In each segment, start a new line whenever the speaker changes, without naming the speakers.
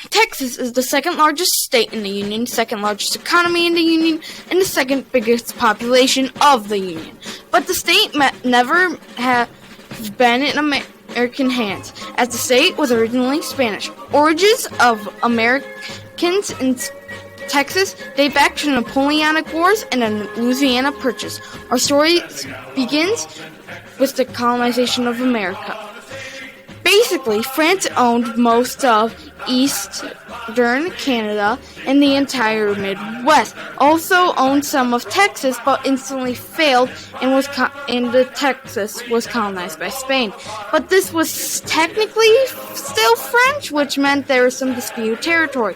Texas is the second largest state in the Union, second largest economy in the Union, and the second biggest population of the Union. But the state never have been in American hands, as the state was originally Spanish. Origins of Americans in Texas date back to the Napoleonic Wars and the Louisiana Purchase. Our story begins with the colonization of America. Basically, France owned most of eastern Canada and the entire Midwest. Also owned some of Texas, but instantly failed and Texas was colonized by Spain. But this was technically still French, which meant there was some disputed territory.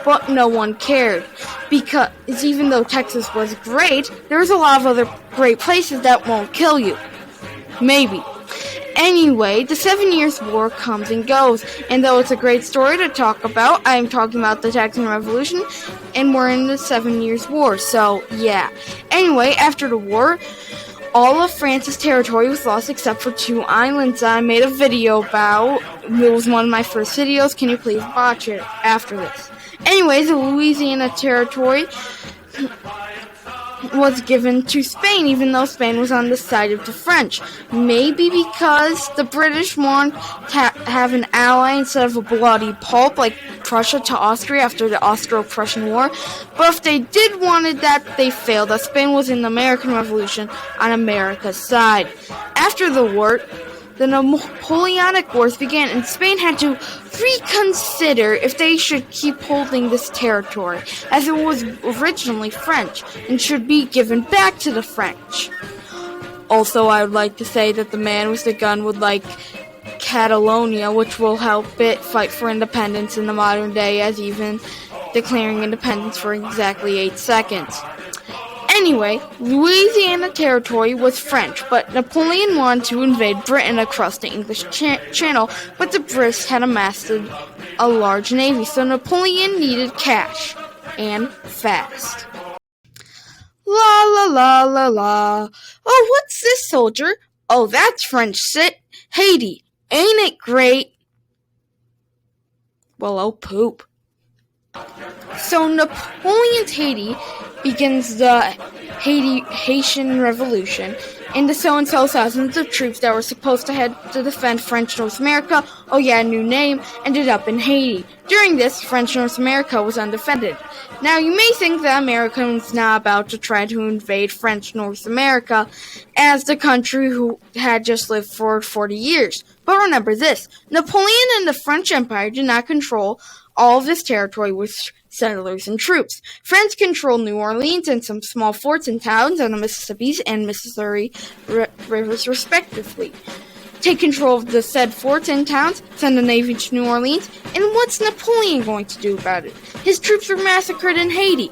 But no one cared, because even though Texas was great, there's a lot of other great places that won't kill you. Maybe. Anyway, the 7 Years' War comes and goes, and though it's a great story to talk about, I'm talking about the Texan Revolution, and we're in the 7 Years' War, so yeah. Anyway, after the war, all of France's territory was lost except for 2 islands that I made a video about. It was one of my first videos. Can you please watch it after this? Anyways, the Louisiana territory was given to Spain, even though Spain was on the side of the French. Maybe because the British wanted to have an ally instead of a bloody pulp like Prussia to Austria after the Austro-Prussian War. But if they did wanted that, they failed, as Spain was in the American Revolution on America's side. After the war, the Napoleonic Wars began, and Spain had to reconsider if they should keep holding this territory, as it was originally French, and should be given back to the French. Also, I would like to say that the man with the gun would like Catalonia, which will help it fight for independence in the modern day, as even declaring independence for exactly 8 seconds. Anyway, Louisiana territory was French, but Napoleon wanted to invade Britain across the English Channel, but the Brits had amassed a large navy, so Napoleon needed cash, and fast. La la la la la. Oh, what's this, soldier? Oh, that's French Haiti. Ain't it great? Well, oh poop. So Napoleon's Haiti begins the Haitian Revolution, and the so-and-so thousands of troops that were supposed to head to defend French North America, oh yeah, new name, ended up in Haiti. During this, French North America was undefended. Now, you may think that America was not about to try to invade French North America, as the country who had just lived for 40 years. But remember this, Napoleon and the French Empire did not control all of this territory with settlers and troops. France controlled New Orleans and some small forts and towns on the Mississippi and Missouri rivers respectively. Take control of the said forts and towns, send a navy to New Orleans, and what's Napoleon going to do about it? His troops were massacred in Haiti.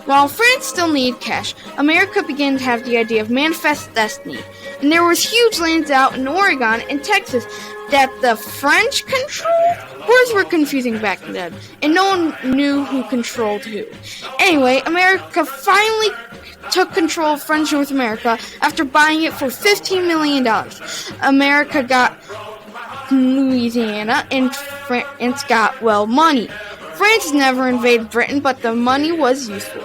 While France still needed cash, America began to have the idea of manifest destiny, and there was huge lands out in Oregon and Texas that the French controlled. Words were confusing back then, and no one knew who controlled who. Anyway, America finally took control of French North America after buying it for $15 million. America got Louisiana, and France got, well, money. France never invaded Britain, but the money was useful.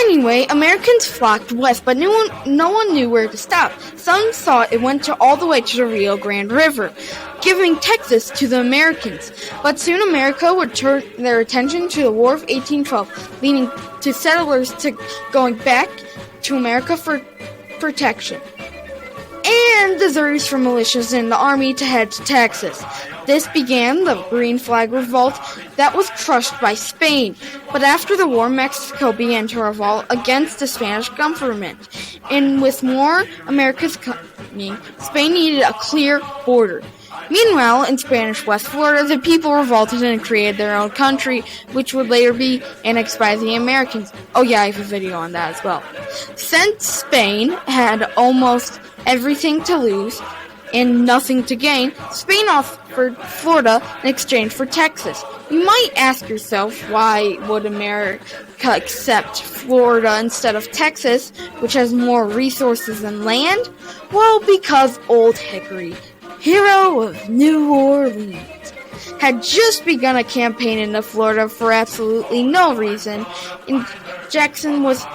Anyway, Americans flocked west, but no one knew where to stop. Some thought it went all the way to the Rio Grande River, giving Texas to the Americans. But soon America would turn their attention to the War of 1812, leading to settlers going back to America for protection, and deserters from militias in the army to head to Texas. This began the Green Flag Revolt that was crushed by Spain. But after the war, Mexico began to revolt against the Spanish government. And with more Americans coming, Spain needed a clear border. Meanwhile, in Spanish West Florida, the people revolted and created their own country, which would later be annexed by the Americans. Oh yeah, I have a video on that as well. Since Spain had almost everything to lose, and nothing to gain, Spain offered Florida in exchange for Texas. You might ask yourself, why would America accept Florida instead of Texas, which has more resources and land? Well, because Old Hickory, hero of New Orleans, had just begun a campaign into Florida for absolutely no reason, and Jackson was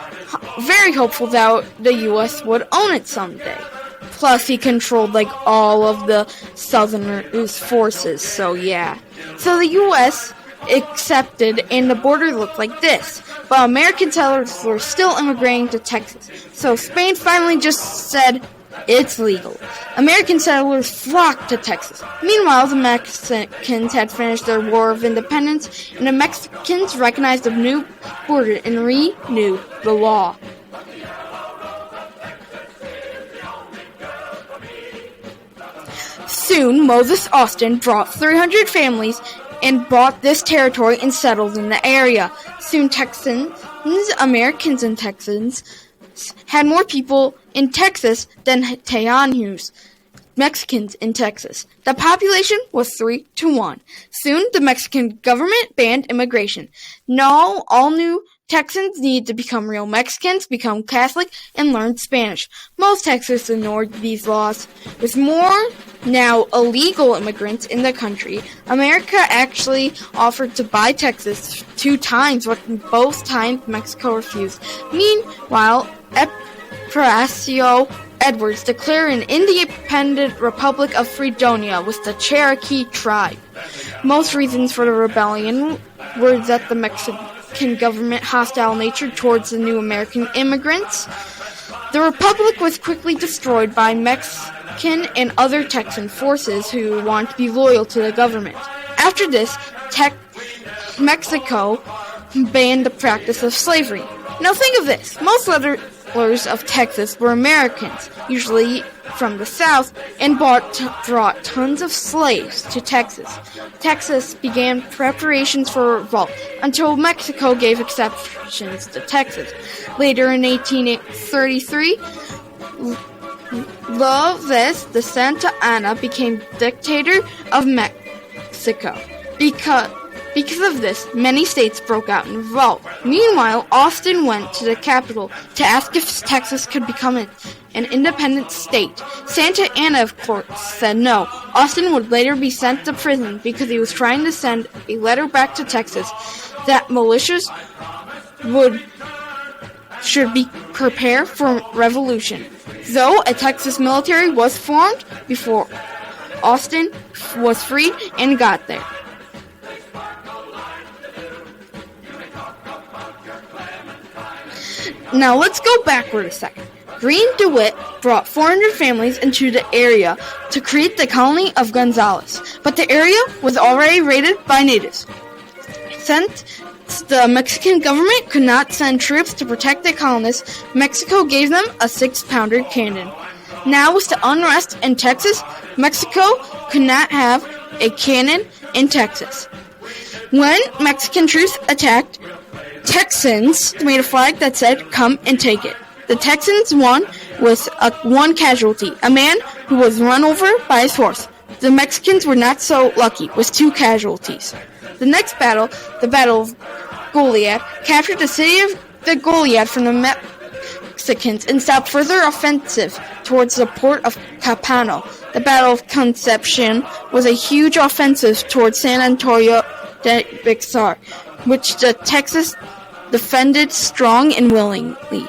very hopeful that the U.S. would own it someday. Plus, he controlled all of the Southerners' forces, so yeah. So the U.S. accepted, and the border looked like this. But American settlers were still immigrating to Texas, so Spain finally just said, it's legal. American settlers flocked to Texas. Meanwhile, the Mexicans had finished their War of Independence, and the Mexicans recognized the new border and renewed the law. Soon, Moses Austin brought 300 families and bought this territory and settled in the area. Soon, Americans and Texans had more people in Texas than Tejanos, Mexicans in Texas. The population was 3-1. Soon, the Mexican government banned immigration. Now, all new Texans needed to become real Mexicans, become Catholic, and learn Spanish. Most Texans ignored these laws. With more now illegal immigrants in the country, America actually offered to buy Texas 2 times, but both times Mexico refused. Meanwhile, Horacio Edwards declared an independent Republic of Fredonia with the Cherokee tribe. Most reasons for the rebellion were that the Mexican government hostile nature towards the new American immigrants. The Republic was quickly destroyed by Mexican and other Texan forces who wanted to be loyal to the government. After this, Mexico banned the practice of slavery. Now think of this. Most settlers of Texas were Americans, usually from the South, and brought tons of slaves to Texas. Texas began preparations for a revolt until Mexico gave exceptions to Texas. Later in 1833, López de Santa Anna became dictator of Mexico. Because of this, many states broke out in revolt. Meanwhile, Austin went to the capital to ask if Texas could become an independent state. Santa Anna, of course, said no. Austin would later be sent to prison because he was trying to send a letter back to Texas that militias should be prepared for revolution. Though a Texas military was formed before Austin was freed and got there. Now let's go backward a second. Green DeWitt brought 400 families into the area to create the colony of Gonzales, but the area was already raided by natives. Since the Mexican government could not send troops to protect the colonists, Mexico gave them a 6-pounder cannon. Now with the unrest in Texas, Mexico could not have a cannon in Texas. When Mexican troops attacked, Texans made a flag that said, "Come and take it." The Texans won with one casualty, a man who was run over by his horse. The Mexicans were not so lucky, with 2 casualties. The next battle, the Battle of Goliad, captured the city of the Goliad from the Mexicans and stopped further offensive towards the port of Capano. The Battle of Concepcion was a huge offensive towards San Antonio de Bixar, which the Texans defended strong and willingly.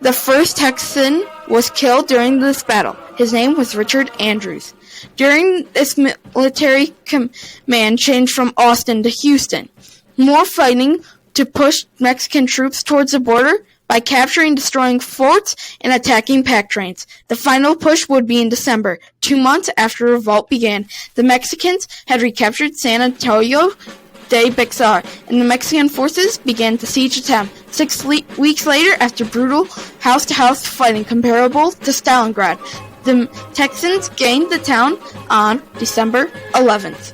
The first Texan was killed during this battle. His name was Richard Andrews. During this, military command changed from Austin to Houston. More fighting to push Mexican troops towards the border by capturing and destroying forts and attacking pack trains. The final push would be in December, 2 months after the revolt began. The Mexicans had recaptured San Antonio de Bixar, and the Mexican forces began the siege attempt. 6 weeks later, after brutal house-to-house fighting comparable to Stalingrad, the Texans gained the town on December 11th.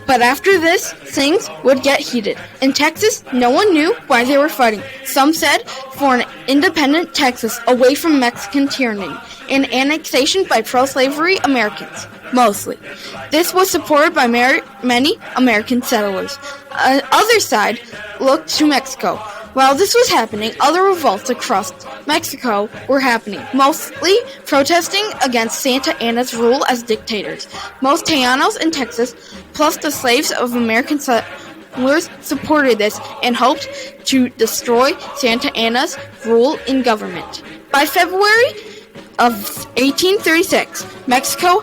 But after this, things would get heated. In Texas, no one knew why they were fighting. Some said for an independent Texas away from Mexican tyranny and annexation by pro-slavery Americans, mostly. This was supported by many American settlers. Other side looked to Mexico. While this was happening, other revolts across Mexico were happening, mostly protesting against Santa Anna's rule as dictators. Most Tejanos in Texas, plus the slaves of American settlers, supported this and hoped to destroy Santa Anna's rule in government. By February of 1836, Mexico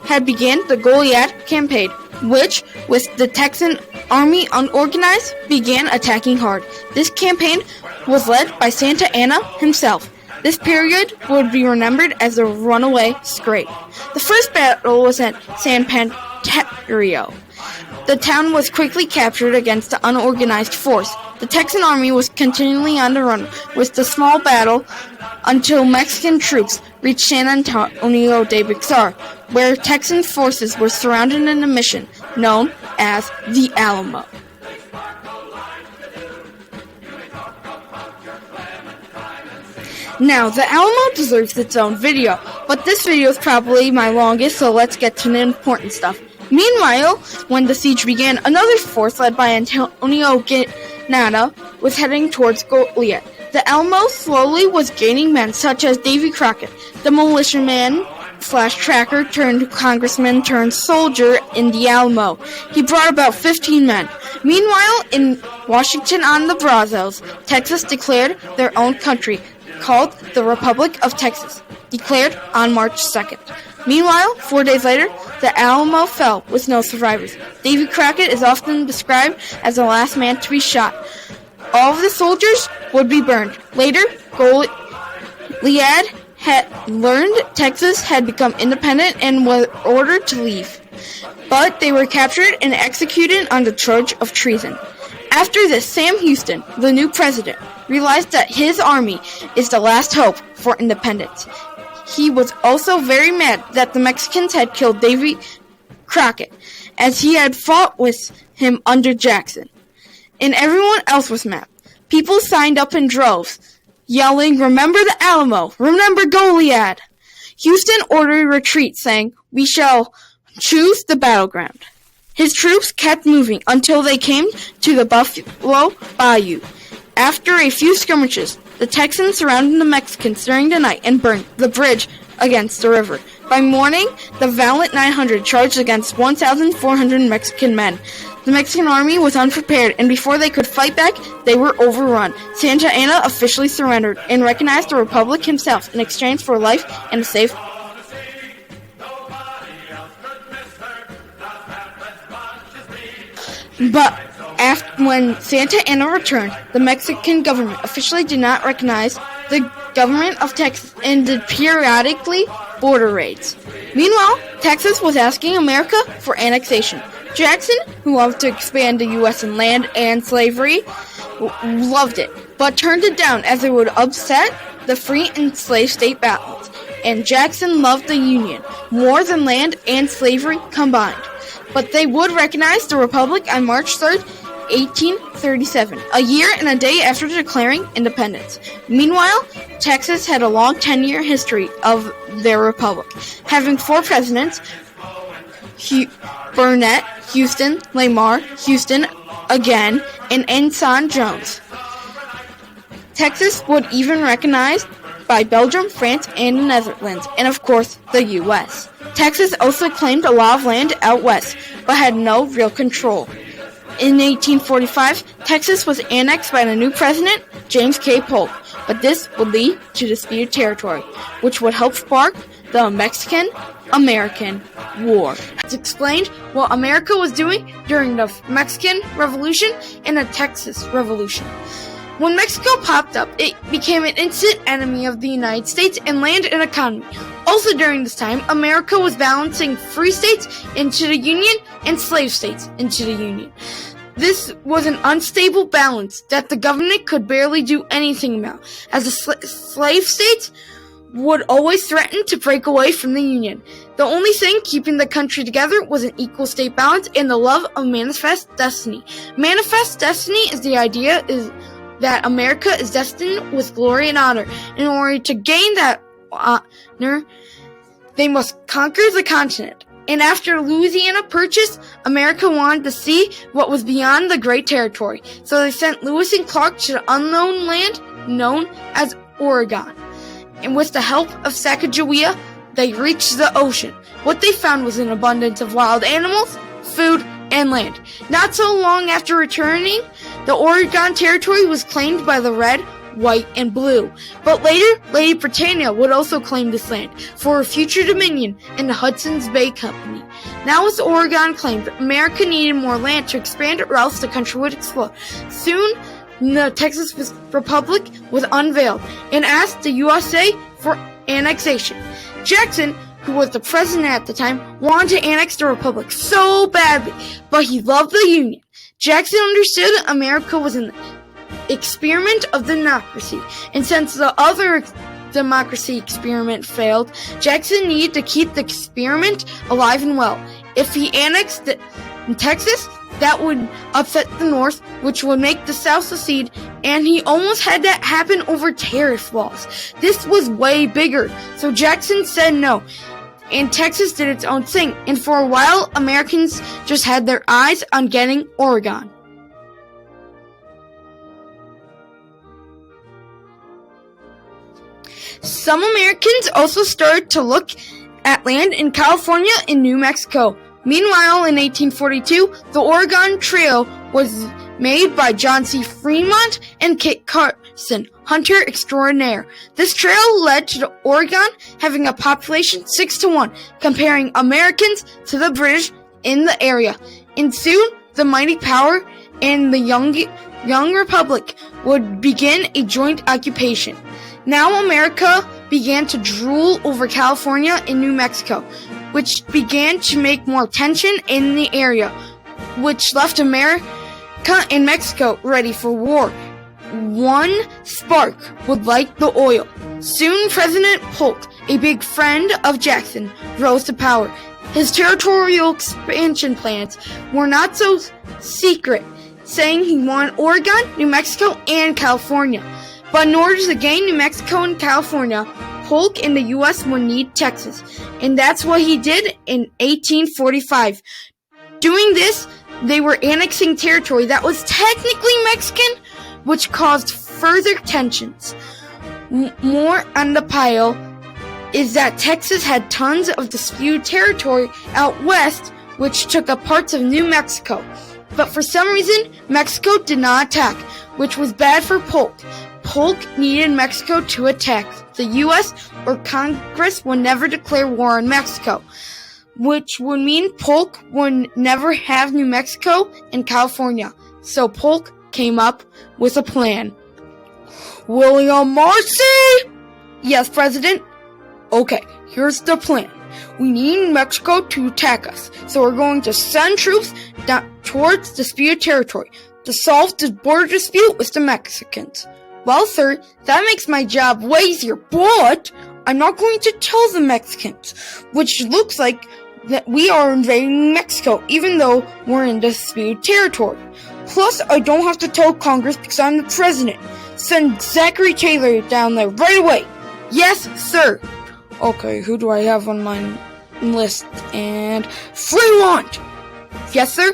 had begun the Goliad campaign, which, with the Texan army unorganized, began attacking hard. This campaign was led by Santa Anna himself. This period would be remembered as the Runaway Scrape. The first battle was at San Panterio. The town was quickly captured against the unorganized force. The Texan army was continually on the run, with the small battle until Mexican troops reached San Antonio de Bixar, where Texan forces were surrounded in a mission known as the Alamo. Now, the Alamo deserves its own video, but this video is probably my longest, so let's get to the important stuff. Meanwhile, when the siege began, another force led by Antonio Granada was heading towards Goliad. The Alamo slowly was gaining men such as Davy Crockett, the militiaman / tracker turned congressman turned soldier in the Alamo. He brought about 15 men. Meanwhile, in Washington on the Brazos, Texas declared their own country, called the Republic of Texas, declared on March 2nd. Meanwhile, 4 days later, the Alamo fell with no survivors. Davy Crockett is often described as the last man to be shot. All of the soldiers would be burned. Later, Goliad had learned Texas had become independent and was ordered to leave. But they were captured and executed on the charge of treason. After this, Sam Houston, the new president, realized that his army is the last hope for independence. He was also very mad that the Mexicans had killed Davy Crockett, as he had fought with him under Jackson. And everyone else was mad. People signed up in droves, yelling, "Remember the Alamo! Remember Goliad!" Houston ordered retreat, saying, "We shall choose the battleground." His troops kept moving until they came to the Buffalo Bayou. After a few skirmishes, the Texans surrounded the Mexicans during the night and burned the bridge against the river. By morning, the valiant 900 charged against 1,400 Mexican men. The Mexican army was unprepared, and before they could fight back, they were overrun. Santa Anna officially surrendered and recognized the Republic himself in exchange for life and a safe. But when Santa Anna returned, the Mexican government officially did not recognize the government of Texas and did periodically border raids. Meanwhile, Texas was asking America for annexation. Jackson, who loved to expand the U.S. in land and slavery, loved it, but turned it down as it would upset the free and slave state balance. And Jackson loved the Union more than land and slavery combined. But they would recognize the Republic on March 3rd, 1837, a year and a day after declaring independence. Meanwhile, Texas had a long 10-year history of their republic, having 4 presidents: Burnett, Houston, Lamar, Houston again, and Ensign Jones. Texas would even recognized by Belgium, France, and the Netherlands, and of course, the U.S. Texas also claimed a lot of land out west, but had no real control. In 1845, Texas was annexed by the new president, James K. Polk, but this would lead to disputed territory, which would help spark the Mexican-American War. It's explained what America was doing during the Mexican Revolution and the Texas Revolution. When Mexico popped up, it became an instant enemy of the United States and land and economy. Also during this time, America was balancing free states into the Union and slave states into the Union. This was an unstable balance that the government could barely do anything about, as the slave states would always threaten to break away from the Union. The only thing keeping the country together was an equal state balance and the love of manifest destiny. Manifest destiny is the idea that America is destined with glory and honor. In order to gain that honor, they must conquer the continent. And after Louisiana Purchase, America wanted to see what was beyond the Great Territory. So they sent Lewis and Clark to the unknown land known as Oregon. And with the help of Sacagawea, they reached the ocean. What they found was an abundance of wild animals, food, and land. Not so long after returning, the Oregon Territory was claimed by the red, white, and blue. But later, Lady Britannia would also claim this land for her future dominion in the Hudson's Bay Company. Now with Oregon claimed, America needed more land to expand or else the country would explode. Soon, the Texas Republic was unveiled and asked the USA for annexation. Jackson, who was the president at the time, wanted to annex the Republic so badly, but he loved the Union. Jackson understood America was an experiment of democracy, and since the other democracy experiment failed, Jackson needed to keep the experiment alive and well. If he annexed Texas, that would upset the North, which would make the South secede, and he almost had that happen over tariff laws. This was way bigger, so Jackson said no, and Texas did its own thing, and for a while, Americans just had their eyes on getting Oregon. Some Americans also started to look at land in California and New Mexico. Meanwhile, in 1842, the Oregon Trail was made by John C. Fremont and Kit Carson, hunter extraordinaire. This trail led to Oregon having a population 6-1, comparing Americans to the British in the area. And soon, the mighty power and the young republic would begin a joint occupation. Now America began to drool over California and New Mexico, which began to make more tension in the area, which left America and Mexico ready for war. One spark would light the oil. Soon President Polk, a big friend of Jackson, rose to power. His territorial expansion plans were not so secret, saying he wanted Oregon, New Mexico, and California. But in order to gain New Mexico and California, Polk and the U.S. would need Texas, and that's what he did in 1845. Doing this, they were annexing territory that was technically Mexican, which caused further tensions. More on the pile is that Texas had tons of disputed territory out west, which took up parts of New Mexico. But for some reason, Mexico did not attack, which was bad for Polk. Polk needed Mexico to attack. The U.S. or Congress would never declare war on Mexico, which would mean Polk would never have New Mexico and California. So Polk came up with a plan. William Marcy! Yes, President? Okay, here's the plan. We need Mexico to attack us, so we're going to send troops down towards disputed territory to solve the border dispute with the Mexicans. Well, sir, that makes my job way easier, but I'm not going to tell the Mexicans, which looks like that we are invading Mexico, even though we're in disputed territory. Plus, I don't have to tell Congress because I'm the president. Send Zachary Taylor down there right away. Yes, sir. Okay, who do I have on my list? And Fremont! Yes, sir.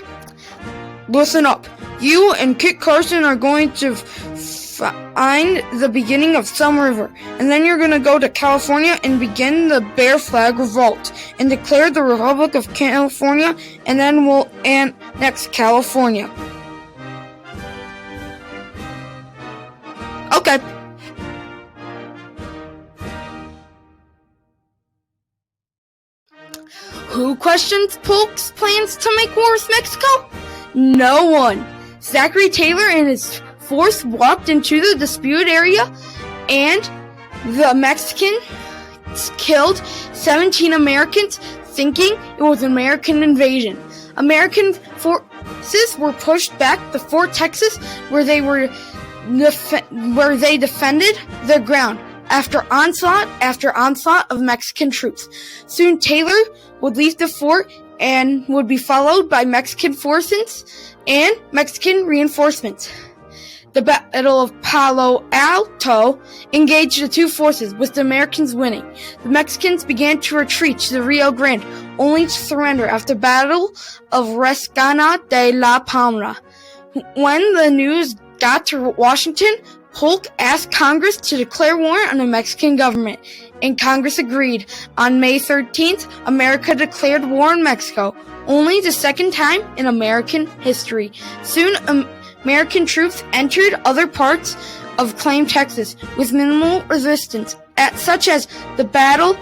Listen up. You and Kit Carson are going to find the beginning of some river, and then you're going to go to California and begin the Bear Flag Revolt and declare the Republic of California, and then we'll annex California. Okay. Who questions Polk's plans to make war with Mexico? No one. Zachary Taylor and his force walked into the disputed area, and the Mexicans killed 17 Americans, thinking it was an American invasion. American forces were pushed back to Fort Texas, where they defended the ground. after onslaught of Mexican troops. Soon Taylor would leave the fort and would be followed by Mexican forces and Mexican reinforcements. The Battle of Palo Alto engaged the two forces, with the Americans winning. The Mexicans began to retreat to the Rio Grande, only to surrender after the Battle of Rescana de la Palma. When the news got to Washington, Polk asked Congress to declare war on the Mexican government, and Congress agreed. On May 13th, America declared war on Mexico, only the second time in American history. Soon, American troops entered other parts of claimed Texas with minimal resistance, such as the Battle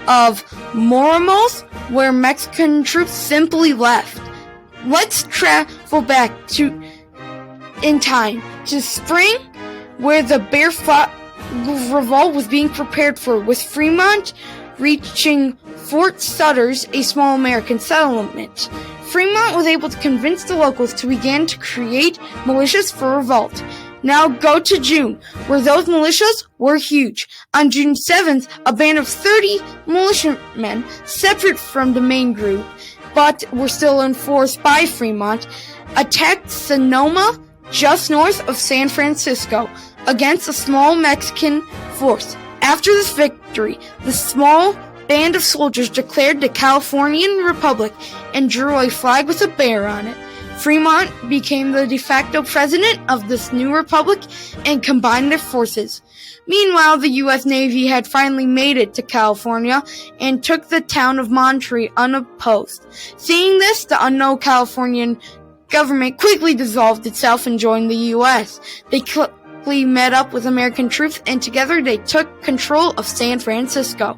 of Moromus, where Mexican troops simply left. Let's travel back in time to spring, where the Bear Flat Revolt was being prepared for, with Fremont reaching Fort Sutter's, a small American settlement. Fremont was able to convince the locals to begin to create militias for revolt. Now go to June, where those militias were huge. On June 7th, a band of 30 militiamen, separate from the main group, but were still enforced by Fremont, attacked Sonoma, just north of San Francisco, against a small Mexican force. After this victory, the small band of soldiers declared the Californian Republic and drew a flag with a bear on it. Fremont became the de facto president of this new republic and combined their forces. Meanwhile, the U.S. Navy had finally made it to California and took the town of Monterey unopposed. Seeing this, the unknown Californian government quickly dissolved itself and joined the U.S. They quickly met up with American troops, and together they took control of San Francisco.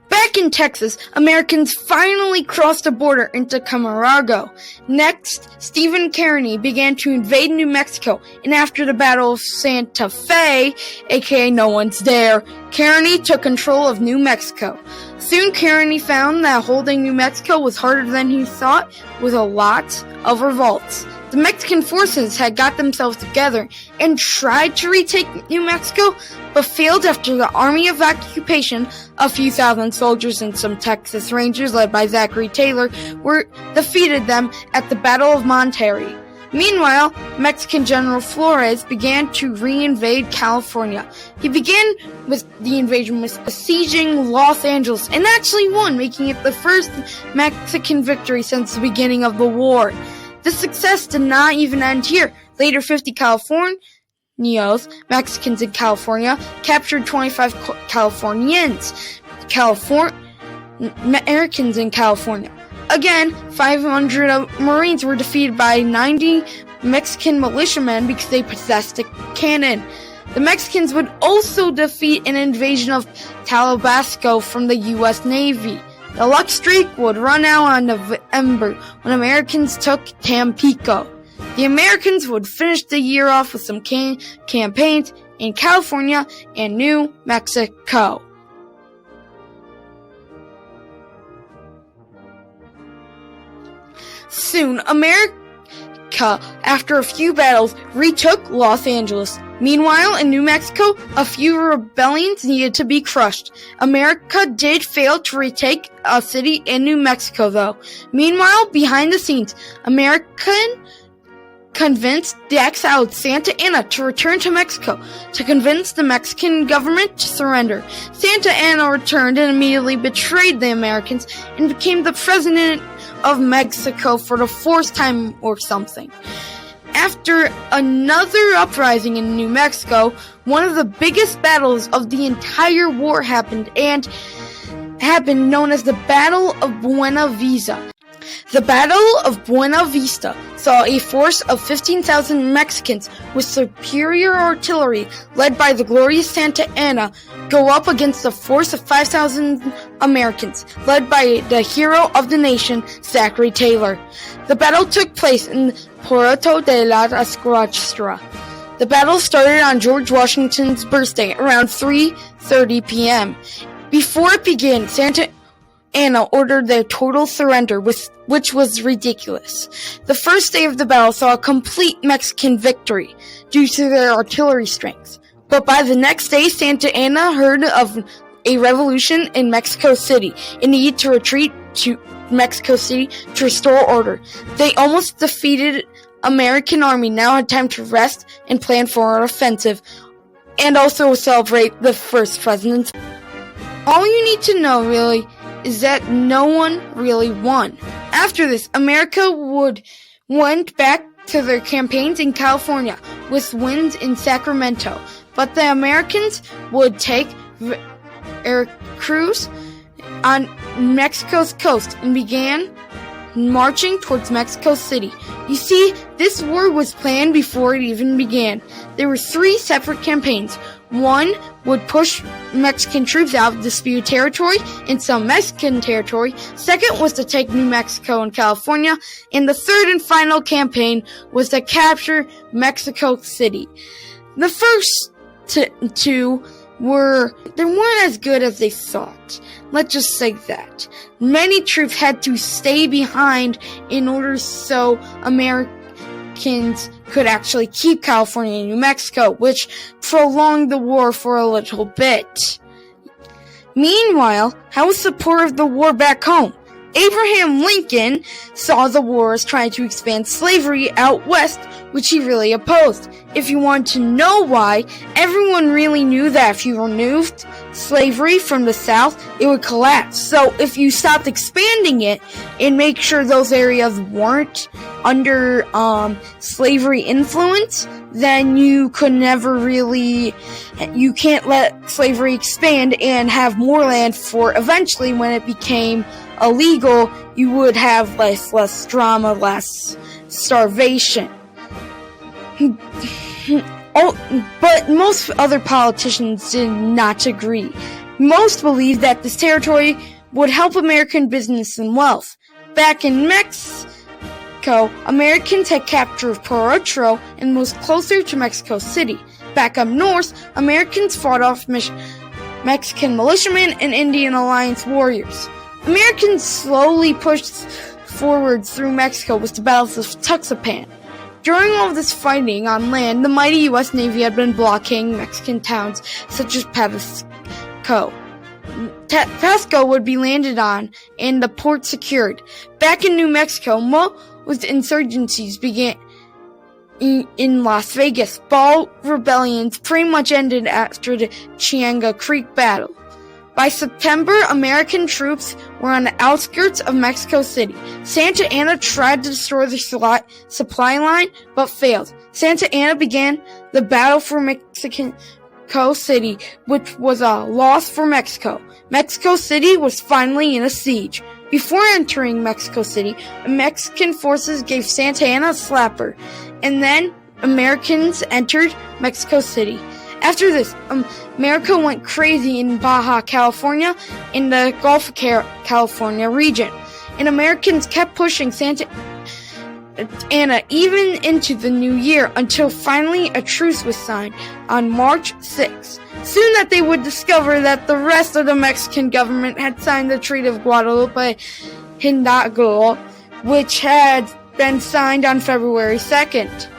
Back in Texas, Americans finally crossed the border into Camargo. Next, Stephen Kearny began to invade New Mexico, and after the Battle of Santa Fe, aka No One's There, Kearny took control of New Mexico. Soon Kearny found that holding New Mexico was harder than he thought, with a lot of revolts. The Mexican forces had got themselves together and tried to retake New Mexico, but failed after the Army of Occupation, a few thousand soldiers and some Texas Rangers led by Zachary Taylor, defeated them at the Battle of Monterey. Meanwhile, Mexican General Flores began to reinvade California. He began with the invasion with besieging Los Angeles and actually won, making it the first Mexican victory since the beginning of the war. This success did not even end here. Later, 50 Mexicans in California, captured 25 Americans in California. Again, 500 Marines were defeated by 90 Mexican militiamen because they possessed a cannon. The Mexicans would also defeat an invasion of Tabasco from the U.S. Navy. The luck streak would run out on November when Americans took Tampico. The Americans would finish the year off with some campaigns in California and New Mexico. Soon, America, after a few battles, retook Los Angeles. Meanwhile, in New Mexico, a few rebellions needed to be crushed. America did fail to retake a city in New Mexico, though. Meanwhile, behind the scenes, American convinced the exiled Santa Anna to return to Mexico to convince the Mexican government to surrender. Santa Anna returned and immediately betrayed the Americans and became the president of Mexico for the fourth time or something. After another uprising in New Mexico, one of the biggest battles of the entire war happened, known as the Battle of Buena Vista. The Battle of Buena Vista saw a force of 15,000 Mexicans with superior artillery led by the glorious Santa Anna go up against a force of 5,000 Americans led by the hero of the nation, Zachary Taylor. The battle took place in Puerto de la Escuadra. The battle started on George Washington's birthday around 3:30 p.m. Before it began, Santa Anna ordered their total surrender, which was ridiculous. The first day of the battle saw a complete Mexican victory due to their artillery strength. But by the next day, Santa Anna heard of a revolution in Mexico City and needed to retreat to Mexico City to restore order. They almost defeated American army, now had time to rest and plan for an offensive, and also celebrate the first president. All you need to know, really, is that no one really won. After this, America went back to their campaigns in California with wins in Sacramento, but the Americans would take Veracruz on Mexico's coast and began marching towards Mexico City. You see, this war was planned before it even began. There were 3 separate campaigns. One would push Mexican troops out of disputed territory in some Mexican territory. Second was to take New Mexico and California. And the third and final campaign was to capture Mexico City. The first two they weren't as good as they thought. Let's just say that. Many troops had to stay behind in order so Americans could actually keep California and New Mexico, which prolonged the war for a little bit. Meanwhile, how was the support of the war back home? Abraham Lincoln saw the war as trying to expand slavery out west, which he really opposed. If you want to know why, everyone really knew that if you removed slavery from the South, it would collapse. So if you stopped expanding it and make sure those areas weren't under slavery influence, then you could you can't let slavery expand and have more land for eventually when it became illegal, you would have less drama, less starvation. But most other politicians did not agree. Most believed that this territory would help American business and wealth. Back in Mexico, Americans had captured Puerto Rico and moved closer to Mexico City. Back up north, Americans fought off Mexican militiamen and Indian Alliance warriors. Americans slowly pushed forward through Mexico with the battles of Tuxpan. During all of this fighting on land, the mighty U.S. Navy had been blockading Mexican towns such as Pasco. Pasco would be landed on and the port secured. Back in New Mexico, most insurgencies began in Las Vegas. Fall rebellions pretty much ended after the Chianga Creek battle. By September, American troops were on the outskirts of Mexico City. Santa Anna tried to destroy the supply line, but failed. Santa Anna began the battle for Mexico City, which was a loss for Mexico. Mexico City was finally in a siege. Before entering Mexico City, Mexican forces gave Santa Anna a slapper, and then Americans entered Mexico City. After this, America went crazy in Baja California in the Gulf of California region, and Americans kept pushing Santa Anna even into the new year until finally a truce was signed on March 6th. Soon that they would discover that the rest of the Mexican government had signed the Treaty of Guadalupe Hidalgo, which had been signed on February 2nd.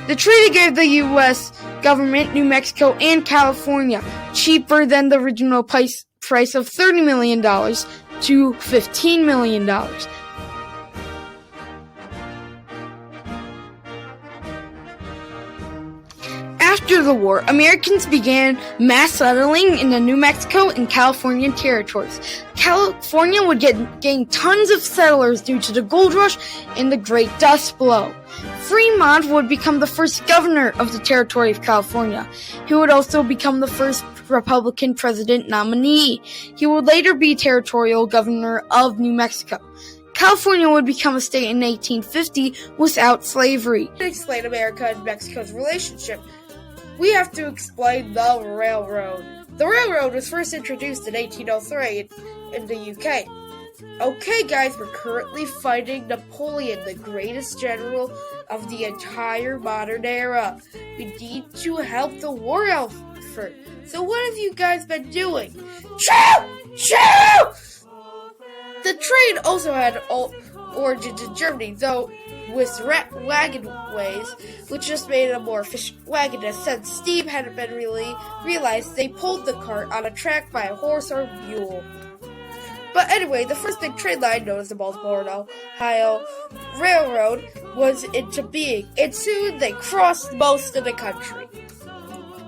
The treaty gave the U.S. government New Mexico and California cheaper than the original price of $30 million to $15 million. After the war, Americans began mass settling in the New Mexico and California territories. California would gain tons of settlers due to the gold rush and the Great Dust Bowl. Fremont would become the first governor of the territory of California. He would also become the first Republican president nominee. He would later be territorial governor of New Mexico. California would become a state in 1850 without slavery. To explain America and Mexico's relationship, we have to explain the railroad. The railroad was first introduced in 1803 in the UK. Okay, guys, we're currently fighting Napoleon, the greatest general of the entire modern era. We need to help the war effort. So what have you guys been doing? Shoo! The trade also had origins in Germany, though
with wagonways, which just made it a more efficient wagon. And since steam hadn't been really realized, they pulled the cart on a track by a horse or mule. But anyway, the first big train line, known as the Baltimore and Ohio Railroad, was into being, and soon they crossed most of the country.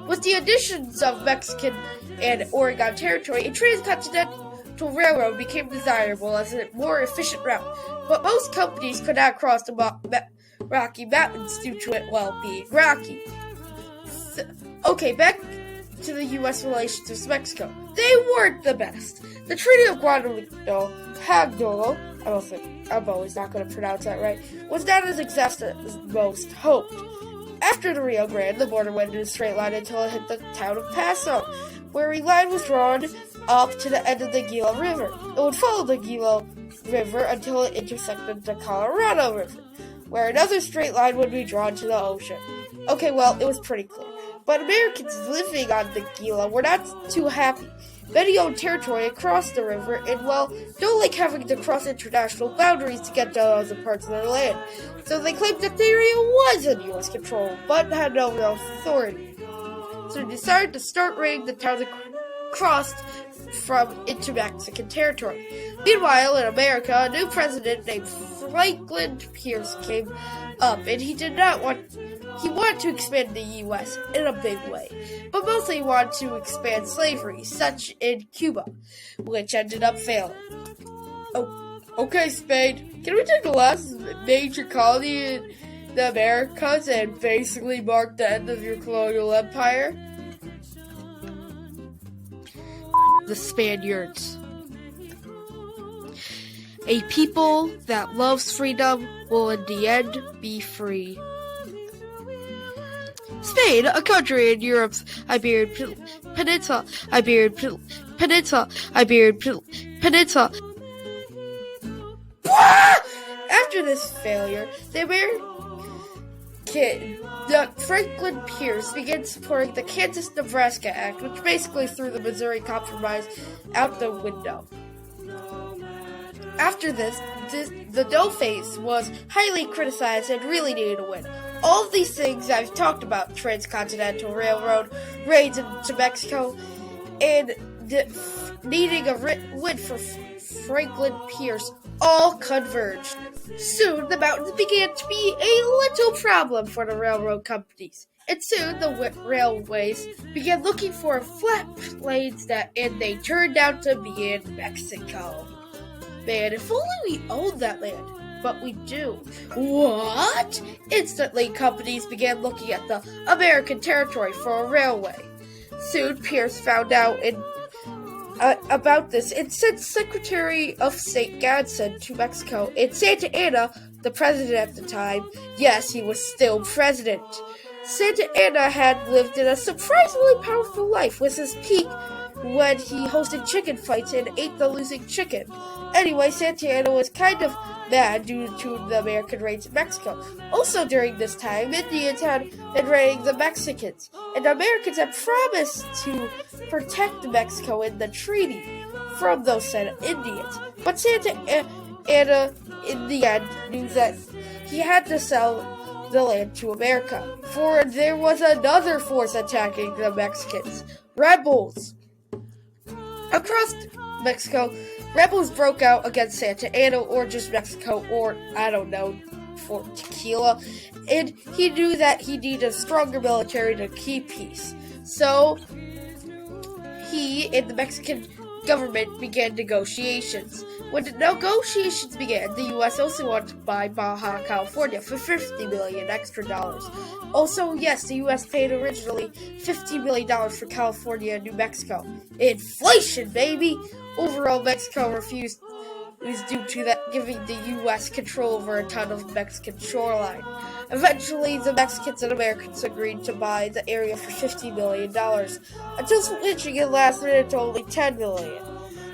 With the additions of Mexican and Oregon territory, a transcontinental railroad became desirable as a more efficient route, but most companies could not cross the Rocky Mountains due to it, being rocky. Okay, back to the U.S. relations with Mexico. They weren't the best. The Treaty of Guadalupe, I'm always not going to pronounce that right, was not as exhaustive as most hoped. After the Rio Grande, the border went in a straight line until it hit the town of Paso, where a line was drawn up to the end of the Gila River. It would follow the Gila River until it intersected the Colorado River, where another straight line would be drawn to the ocean. Okay, well, it was pretty clear. But Americans living on the Gila were not too happy. Many owned territory across the river and, don't like having to cross international boundaries to get to other parts of their land. So they claimed that the area was in U.S. control, but had no real authority. So they decided to start raiding the towns that crossed into Mexican territory. Meanwhile, in America, a new president named Franklin Pierce came up, and he wanted to expand the U.S. in a big way, but mostly wanted to expand slavery, such in Cuba, which ended up failing. Oh, okay, Spain, can we take the last major colony in the Americas and basically mark the end of your colonial empire?
The Spaniards. A people that loves freedom will in the end be free. Spain, a country in Europe's Iberian Peninsula.
After this failure, Franklin Pierce began supporting the Kansas-Nebraska Act, which basically threw the Missouri Compromise out the window. After this, the no phase was highly criticized and really needed a win. All of these things I've talked about, transcontinental railroad, raids into Mexico, and needing a win for Franklin Pierce, all converged. Soon, the mountains began to be a little problem for the railroad companies. And soon, the railways began looking for flat lanes and they turned out to be in Mexico. Man, if only we owned that land. But we do. What? Instantly, companies began looking at the American territory for a railway. Soon, Pierce found out about this and sent Secretary of State Gadsden to Mexico. And Santa Anna, the president at the time, yes, he was still president. Santa Anna had lived in a surprisingly powerful life, with his peak when he hosted chicken fights and ate the losing chicken. Anyway, Santa Anna was kind of mad due to the American raids in Mexico. Also during this time, Indians had been raiding the Mexicans, and the Americans had promised to protect Mexico in the treaty from those Indians. But Santa Anna, in the end, knew that he had to sell the land to America, for there was another force attacking the Mexicans, rebels. Across Mexico, rebels broke out against Santa Anna, or just Mexico, or, I don't know, for tequila, and he knew that he needed a stronger military to keep peace. So, he and the Mexican government began negotiations. When the negotiations began, the U.S. also wanted to buy Baja California for $50 million extra dollars. Also, yes, the U.S. paid originally $50 million for California and New Mexico. Inflation, baby! Overall, Mexico refused. It was due to that giving the U.S. control over a ton of Mexican shoreline. Eventually, the Mexicans and Americans agreed to buy the area for $50 million, until switching it last minute to only $10 million.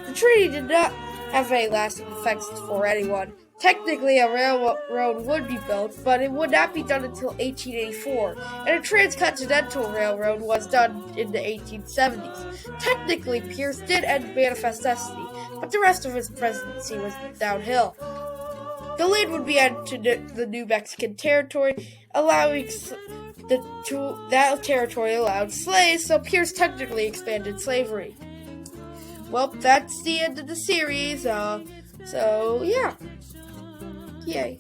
The treaty did not have any lasting effects for anyone. Technically, a railroad would be built, but it would not be done until 1884, and a transcontinental railroad was done in the 1870s. Technically, Pierce did end manifest destiny, but the rest of his presidency was downhill. the land would be added to the New Mexican territory, allowing that territory allowed slaves, so Pierce technically expanded slavery. Well, that's the end of the series, so yeah. Yay.